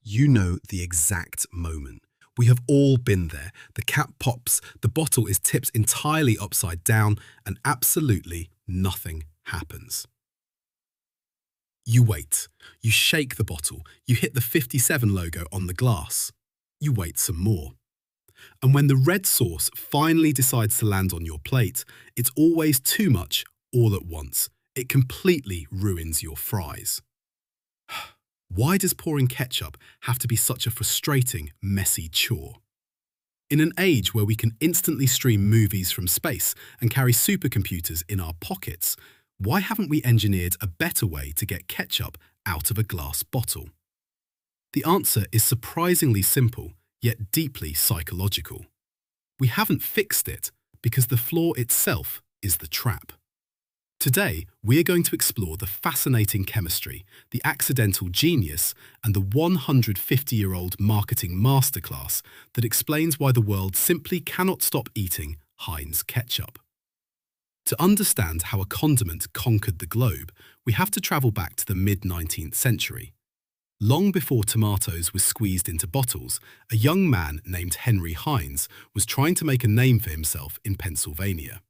You know the exact moment. We have all been there. The cap pops, the bottle is tipped entirely upside down, and absolutely nothing happens. You wait. You shake the bottle. You hit the 57 logo on the glass. You wait some more. And when the red sauce finally decides to land on your plate, it's always too much all at once. It completely ruins your fries. Why does pouring ketchup have to be such a frustrating, messy chore? In an age where we can instantly stream movies from space and carry supercomputers in our pockets, why haven't we engineered a better way to get ketchup out of a glass bottle? The answer is surprisingly simple, yet deeply psychological. We haven't fixed it because the flaw itself is the trap. Today, we're going to explore the fascinating chemistry, the accidental genius, and the 150-year-old marketing masterclass that explains why the world simply cannot stop eating Heinz ketchup. To understand how a condiment conquered the globe, we have to travel back to the mid-19th century. Long before tomatoes were squeezed into bottles, a young man named Henry Heinz was trying to make a name for himself in Pennsylvania.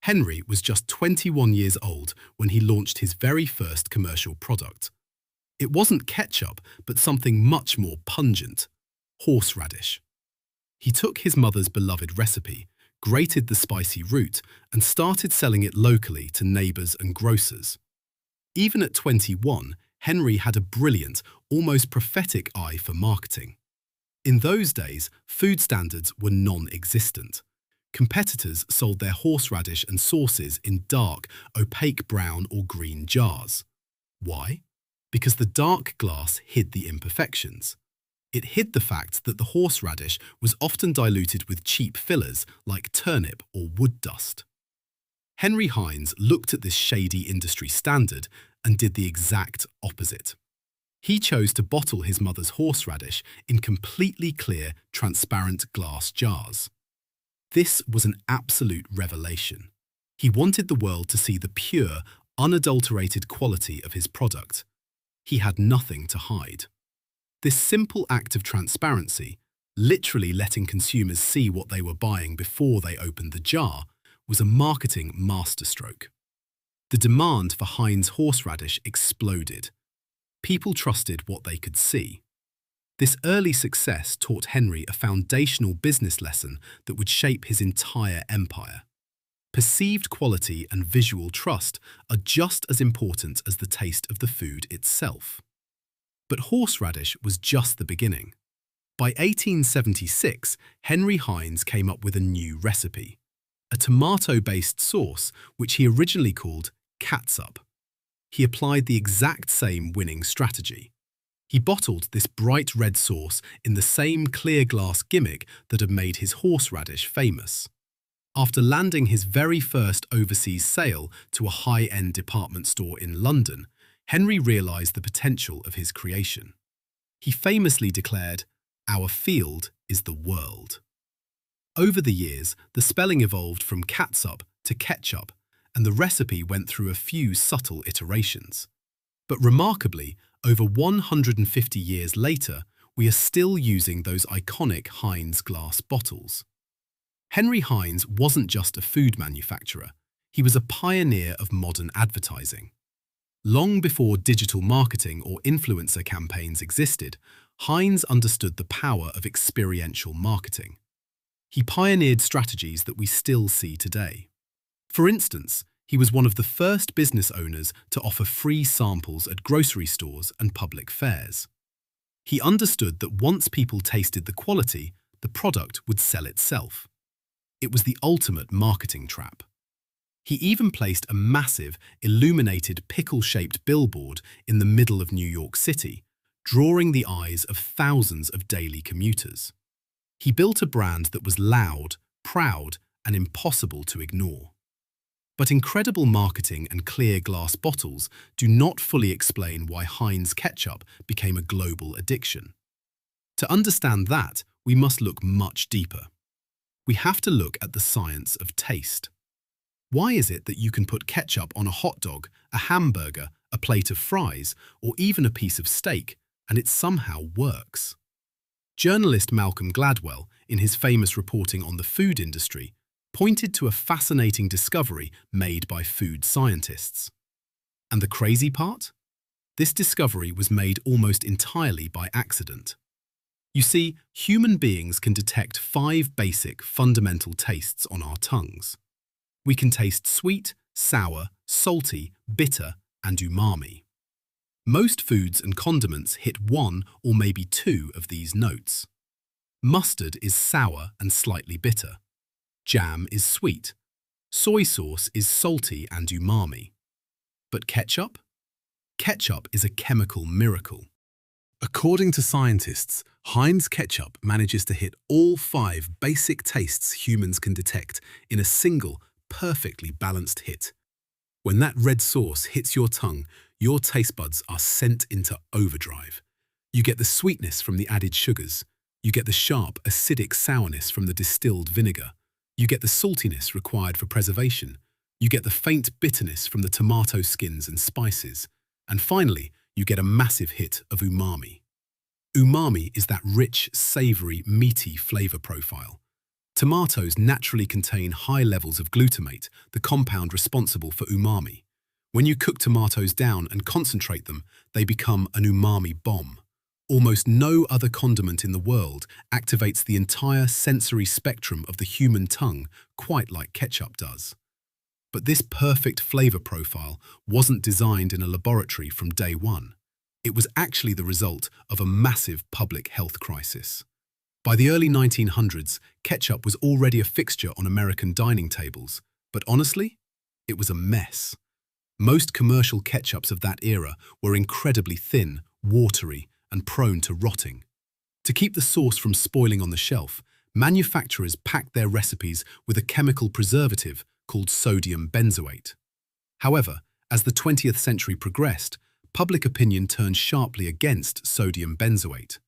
Henry was just 21 years old when he launched his very first commercial product. It wasn't ketchup, but something much more pungent: horseradish. He took his mother's beloved recipe, grated the spicy root, and started selling it locally to neighbors and grocers. Even at 21, Henry had a brilliant, almost prophetic eye for marketing. In those days, food standards were non-existent. Competitors sold their horseradish and sauces in dark, opaque brown or green jars. Why? Because the dark glass hid the imperfections. It hid the fact that the horseradish was often diluted with cheap fillers like turnip or wood dust. Henry Heinz looked at this shady industry standard and did the exact opposite. He chose to bottle his mother's horseradish in completely clear, transparent glass jars. This was an absolute revelation. He wanted the world to see the pure, unadulterated quality of his product. He had nothing to hide. This simple act of transparency, literally letting consumers see what they were buying before they opened the jar, was a marketing masterstroke. The demand for Heinz horseradish exploded. People trusted what they could see. This early success taught Henry a foundational business lesson that would shape his entire empire. Perceived quality and visual trust are just as important as the taste of the food itself. But horseradish was just the beginning. By 1876, Henry Heinz came up with a new recipe, a tomato-based sauce which he originally called catsup. He applied the exact same winning strategy. He bottled this bright red sauce in the same clear glass gimmick that had made his horseradish famous. After landing his very first overseas sale to a high-end department store in London, Henry realized the potential of his creation. He famously declared, "Our field is the world." Over the years, the spelling evolved from catsup to ketchup, and the recipe went through a few subtle iterations. But remarkably, over 150 years later, we are still using those iconic Heinz glass bottles. Henry Heinz wasn't just a food manufacturer, he was a pioneer of modern advertising. Long before digital marketing or influencer campaigns existed, Heinz understood the power of experiential marketing. He pioneered strategies that we still see today. For instance, he was one of the first business owners to offer free samples at grocery stores and public fairs. He understood that once people tasted the quality, the product would sell itself. It was the ultimate marketing trap. He even placed a massive, illuminated pickle-shaped billboard in the middle of New York City, drawing the eyes of thousands of daily commuters. He built a brand that was loud, proud, and impossible to ignore. But incredible marketing and clear glass bottles do not fully explain why Heinz ketchup became a global addiction. To understand that, we must look much deeper. We have to look at the science of taste. Why is it that you can put ketchup on a hot dog, a hamburger, a plate of fries, or even a piece of steak, and it somehow works. Journalist Malcolm Gladwell, in his famous reporting on the food industry, pointed to a fascinating discovery made by food scientists. And the crazy part? This discovery was made almost entirely by accident. You see, human beings can detect 5 basic fundamental tastes on our tongues. We can taste sweet, sour, salty, bitter, and umami. Most foods and condiments hit 1 or maybe 2 of these notes. Mustard is sour and slightly bitter. Jam is sweet. Soy sauce is salty and umami. But ketchup? Ketchup is a chemical miracle. According to scientists, Heinz ketchup manages to hit all 5 basic tastes humans can detect in a single, perfectly balanced hit. When that red sauce hits your tongue, your taste buds are sent into overdrive. You get the sweetness from the added sugars. You get the sharp, acidic sourness from the distilled vinegar. You get the saltiness required for preservation. You get the faint bitterness from the tomato skins and spices. And finally, you get a massive hit of umami. Umami is that rich, savory, meaty flavor profile. Tomatoes naturally contain high levels of glutamate, the compound responsible for umami. When you cook tomatoes down and concentrate them, they become an umami bomb. Almost no other condiment in the world activates the entire sensory spectrum of the human tongue quite like ketchup does. But this perfect flavor profile wasn't designed in a laboratory from day one. It was actually the result of a massive public health crisis. By the early 1900s, ketchup was already a fixture on American dining tables, but honestly, it was a mess. Most commercial ketchups of that era were incredibly thin, watery, and prone to rotting. To keep the sauce from spoiling on the shelf, manufacturers packed their recipes with a chemical preservative called sodium benzoate. However, as the 20th century progressed, public opinion turned sharply against sodium benzoate.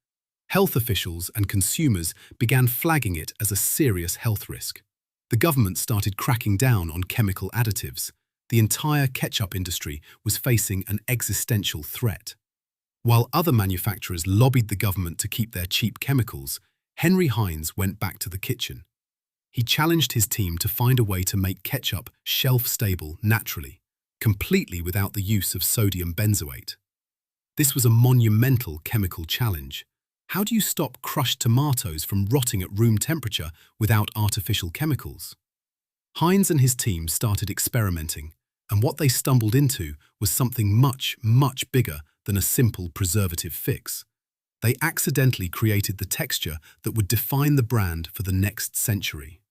Health officials and consumers began flagging it as a serious health risk. The government started cracking down on chemical additives. The entire ketchup industry was facing an existential threat. While other manufacturers lobbied the government to keep their cheap chemicals, Henry Heinz went back to the kitchen. He challenged his team to find a way to make ketchup shelf-stable naturally, completely without the use of sodium benzoate. This was a monumental chemical challenge. How do you stop crushed tomatoes from rotting at room temperature without artificial chemicals? Heinz and his team started experimenting, and what they stumbled into was something much, much bigger than a simple preservative fix. They accidentally created the texture that would define the brand for the next century.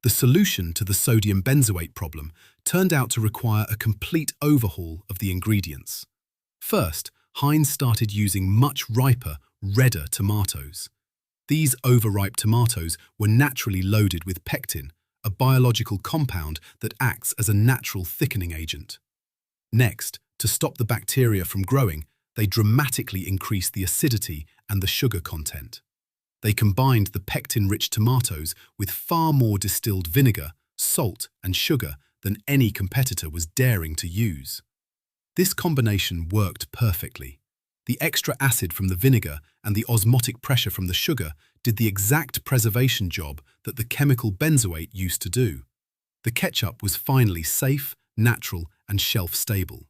The solution to the sodium benzoate problem turned out to require a complete overhaul of the ingredients. First, Heinz started using much riper, redder tomatoes. These overripe tomatoes were naturally loaded with pectin, a biological compound that acts as a natural thickening agent. Next, to stop the bacteria from growing, they dramatically increased the acidity and the sugar content. They combined the pectin-rich tomatoes with far more distilled vinegar, salt, and sugar than any competitor was daring to use. This combination worked perfectly. The extra acid from the vinegar and the osmotic pressure from the sugar did the exact preservation job that the chemical benzoate used to do. The ketchup was finally safe, natural, and shelf-stable.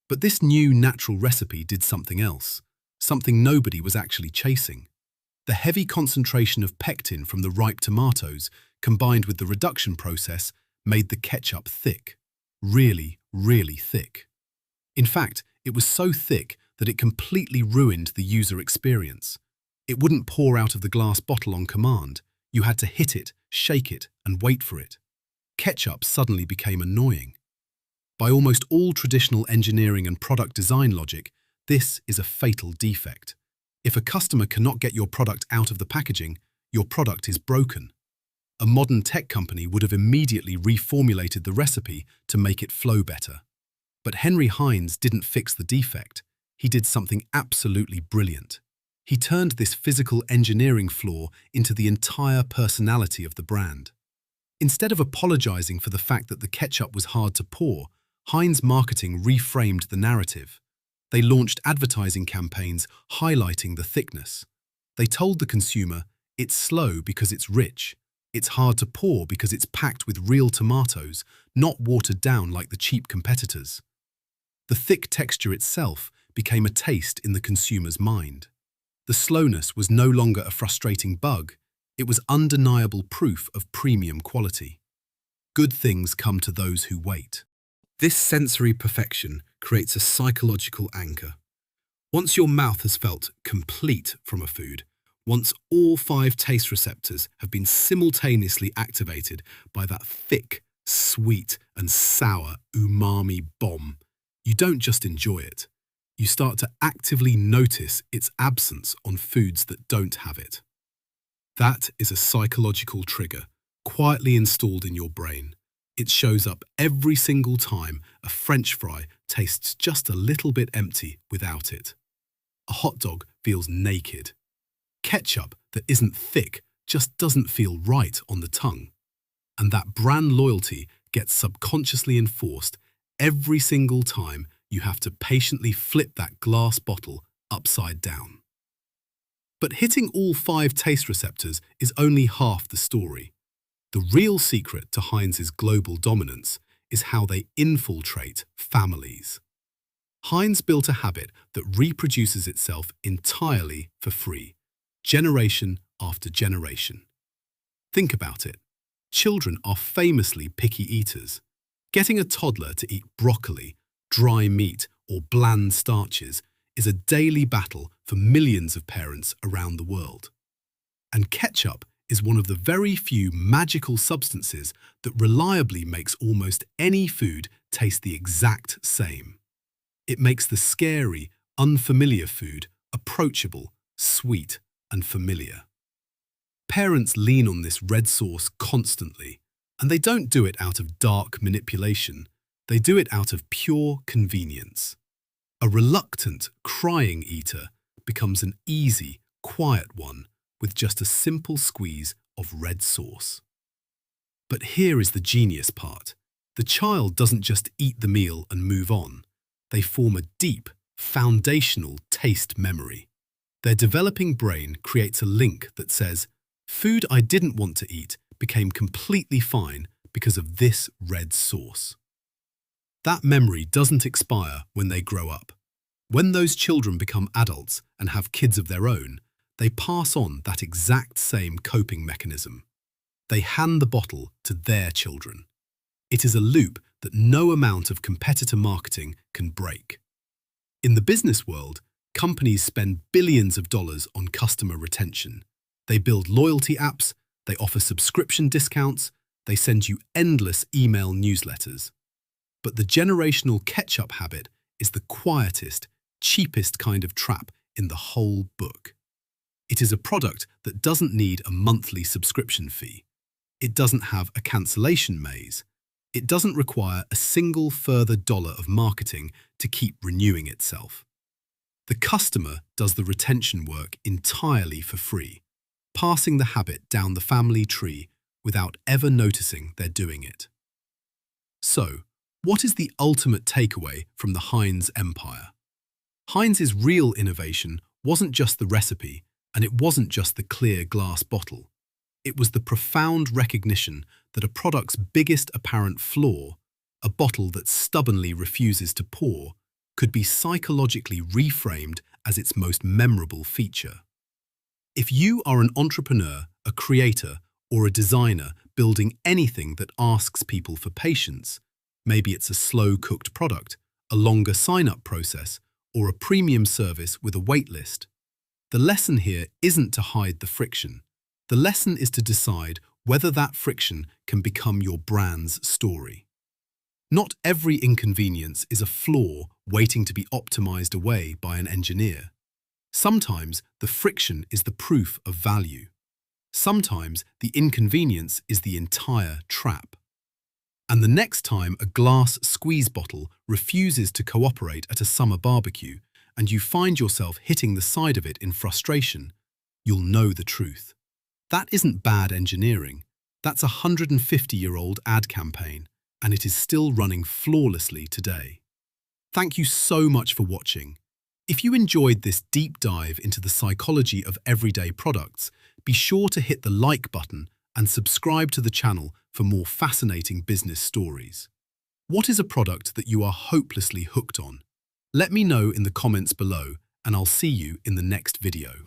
But this new natural recipe did something else, something nobody was actually chasing. The heavy concentration of pectin from the ripe tomatoes, combined with the reduction process, made the ketchup thick. Really, really thick. In fact, it was so thick that it completely ruined the user experience. It wouldn't pour out of the glass bottle on command. You had to hit it, shake it, and wait for it. Ketchup suddenly became annoying. By almost all traditional engineering and product design logic, this is a fatal defect. If a customer cannot get your product out of the packaging, your product is broken. A modern tech company would have immediately reformulated the recipe to make it flow better. But Henry Heinz didn't fix the defect. He did something absolutely brilliant. He turned this physical engineering flaw into the entire personality of the brand. Instead of apologizing for the fact that the ketchup was hard to pour, Heinz marketing reframed the narrative. They launched advertising campaigns highlighting the thickness. They told the consumer, it's slow because it's rich. It's hard to pour because it's packed with real tomatoes, not watered down like the cheap competitors. The thick texture itself became a taste in the consumer's mind. The slowness was no longer a frustrating bug. It was undeniable proof of premium quality. Good things come to those who wait. This sensory perfection creates a psychological anchor. Once your mouth has felt complete from a food, once all 5 taste receptors have been simultaneously activated by that thick, sweet and sour umami bomb, you don't just enjoy it. You start to actively notice its absence on foods that don't have it. That is a psychological trigger, quietly installed in your brain. It shows up every single time a French fry tastes just a little bit empty without it. A hot dog feels naked. Ketchup that isn't thick just doesn't feel right on the tongue. And that brand loyalty gets subconsciously enforced every single time you have to patiently flip that glass bottle upside down. But hitting all 5 taste receptors is only half the story. The real secret to Heinz's global dominance is how they infiltrate families. Heinz built a habit that reproduces itself entirely for free, generation after generation. Think about it. Children are famously picky eaters. Getting a toddler to eat broccoli, dry meat, or bland starches is a daily battle for millions of parents around the world. And ketchup is one of the very few magical substances that reliably makes almost any food taste the exact same. It makes the scary, unfamiliar food approachable, sweet, and familiar. Parents lean on this red sauce constantly, and they don't do it out of dark manipulation. They do it out of pure convenience. A reluctant, crying eater becomes an easy, quiet one with just a simple squeeze of red sauce. But here is the genius part. The child doesn't just eat the meal and move on. They form a deep, foundational taste memory. Their developing brain creates a link that says, food I didn't want to eat became completely fine because of this red sauce. That memory doesn't expire when they grow up. When those children become adults and have kids of their own, they pass on that exact same coping mechanism. They hand the bottle to their children. It is a loop that no amount of competitor marketing can break. In the business world, companies spend billions of dollars on customer retention. They build loyalty apps, they offer subscription discounts, they send you endless email newsletters. But the generational ketchup habit is the quietest, cheapest kind of trap in the whole book. It is a product that doesn't need a monthly subscription fee. It doesn't have a cancellation maze. It doesn't require a single further dollar of marketing to keep renewing itself. The customer does the retention work entirely for free, passing the habit down the family tree without ever noticing they're doing it. So, what is the ultimate takeaway from the Heinz empire? Heinz's real innovation wasn't just the recipe, and it wasn't just the clear glass bottle. It was the profound recognition that a product's biggest apparent flaw, a bottle that stubbornly refuses to pour, could be psychologically reframed as its most memorable feature. If you are an entrepreneur, a creator, or a designer building anything that asks people for patience, maybe it's a slow-cooked product, a longer sign-up process, or a premium service with a waitlist, the lesson here isn't to hide the friction. The lesson is to decide whether that friction can become your brand's story. Not every inconvenience is a flaw waiting to be optimized away by an engineer. Sometimes the friction is the proof of value. Sometimes the inconvenience is the entire trap. And the next time a glass squeeze bottle refuses to cooperate at a summer barbecue and you find yourself hitting the side of it in frustration, you'll know the truth. That isn't bad engineering. That's a 150-year-old ad campaign, and it is still running flawlessly today. Thank you so much for watching. If you enjoyed this deep dive into the psychology of everyday products, be sure to hit the like button and subscribe to the channel for more fascinating business stories. What is a product that you are hopelessly hooked on? Let me know in the comments below, and I'll see you in the next video.